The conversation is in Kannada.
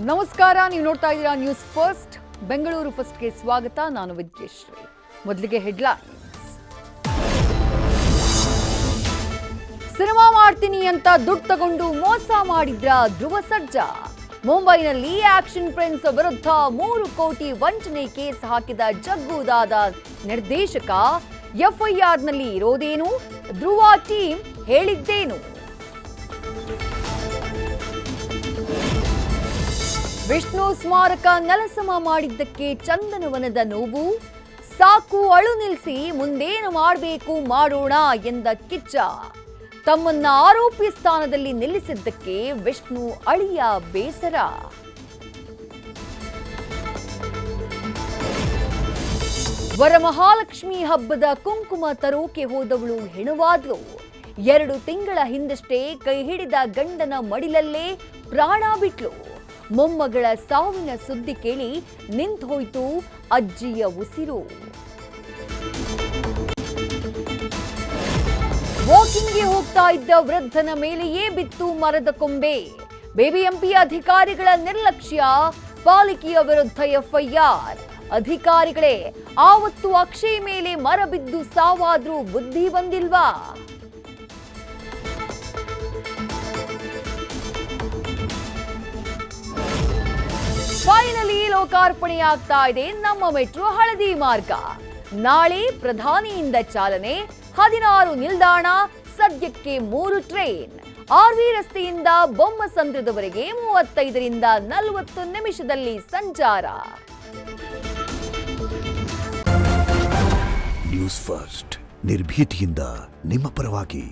ನಮಸ್ಕಾರ, ನೀವು ನೋಡ್ತಾ ಇದ್ದೀರಾ ನ್ಯೂಸ್ ಫಸ್ಟ್. ಬೆಂಗಳೂರು ಫಸ್ಟ್ಗೆ ಸ್ವಾಗತ. ನಾನು ವಿದ್ಯಶ್ರೀ. ಮೊದಲಿಗೆ ಹೆಡ್ಲೈನ್ಸ್. ಸಿನಿಮಾ ಮಾಡ್ತೀನಿ ಅಂತ ದುಡ್ಡು ತಗೊಂಡು ಮೋಸ ಮಾಡಿದ್ರ ಧ್ರುವ ಸರ್ಜಾ. ಮುಂಬೈನಲ್ಲಿ ಆಕ್ಷನ್ ಪ್ರಿನ್ಸ್ ವಿರುದ್ಧ 3 ಕೋಟಿ ವಂಚನೆ ಕೇಸ್ ಹಾಕಿದ ಜಗ್ಗುದಾದ ನಿರ್ದೇಶಕ. ಎಫ್ಐಆರ್ನಲ್ಲಿ ಇರೋದೇನು, ಧ್ರುವ ಟೀಮ್ ಹೇಳಿದ್ದೇನು? ವಿಷ್ಣು ಸ್ಮಾರಕ ನೆಲಸಮ ಮಾಡಿದ್ದಕ್ಕೆ ಚಂದನವನದ ನೋವು. ಸಾಕು, ಅಳು ನಿಲ್ಲಿಸಿ, ಮುಂದೇನು ಮಾಡಬೇಕು ಮಾಡೋಣ ಎಂದ ಕಿಚ್ಚ. ತಮ್ಮನ್ನ ಆರೋಪಿ ಸ್ಥಾನದಲ್ಲಿ ನಿಲ್ಲಿಸಿದ್ದಕ್ಕೆ ವಿಷ್ಣು ಅಳಿಯ ಬೇಸರ. ವರಮಹಾಲಕ್ಷ್ಮಿ ಹಬ್ಬದ ಕುಂಕುಮ ತರೋಕೆ ಹೋದವಳು ಹೆಣವಾದ್ಲು. 2 ತಿಂಗಳ ಹಿಂದಷ್ಟೇ ಕೈ ಹಿಡಿದ ಗಂಡನ ಮಡಿಲಲ್ಲೇ ಪ್ರಾಣ ಬಿಟ್ಲು. ಮೊಮ್ಮಗಳ ಸಾವಿನ ಸುದ್ದಿ ಕೇಳಿ ನಿಂತೋಯ್ತು ಅಜ್ಜಿಯ ಉಸಿರು. ವಾಕಿಂಗ್ಗೆ ಹೋಗ್ತಾ ಇದ್ದ ವೃದ್ಧನ ಮೇಲೆಯೇ ಬಿತ್ತು ಮರದ ಕೊಂಬೆ. ಬಿಬಿಎಂಪಿ ಅಧಿಕಾರಿಗಳ ನಿರ್ಲಕ್ಷ್ಯ. ಪಾಲಿಕೆಯ ವಿರುದ್ಧ ಎಫ್ಐಆರ್. ಅಧಿಕಾರಿಗಳೇ, ಆವತ್ತು ಅಕ್ಷಯ್ ಮೇಲೆ ಮರ ಬಿದ್ದು ಸಾವಾದ್ರೂ ಬುದ್ಧಿ ಬಂದಿಲ್ವಾ? ಫೈನಲಿ ಲೋಕಾರ್ಪಣೆಯಾಗ್ತಾ ಇದೆ ನಮ್ಮ ಮೆಟ್ರೋ ಹಳದಿ ಮಾರ್ಗ. ನಾಳೆ ಪ್ರಧಾನಿಯಿಂದ ಚಾಲನೆ. 16 ನಿಲ್ದಾಣ, ಸದ್ಯಕ್ಕೆ 3 ಟ್ರೈನ್. ಆರ್ವಿ ರಸ್ತೆಯಿಂದ ಬೊಮ್ಮಸಂದ್ರದವರೆಗೆ 35 ರಿಂದ 40 ನಿಮಿಷದಲ್ಲಿ ಸಂಚಾರ. ನ್ಯೂಸ್ ಫಸ್ಟ್, ನಿರ್ಭೀತಿಯಿಂದ ನಿಮ್ಮ ಪರವಾಗಿ.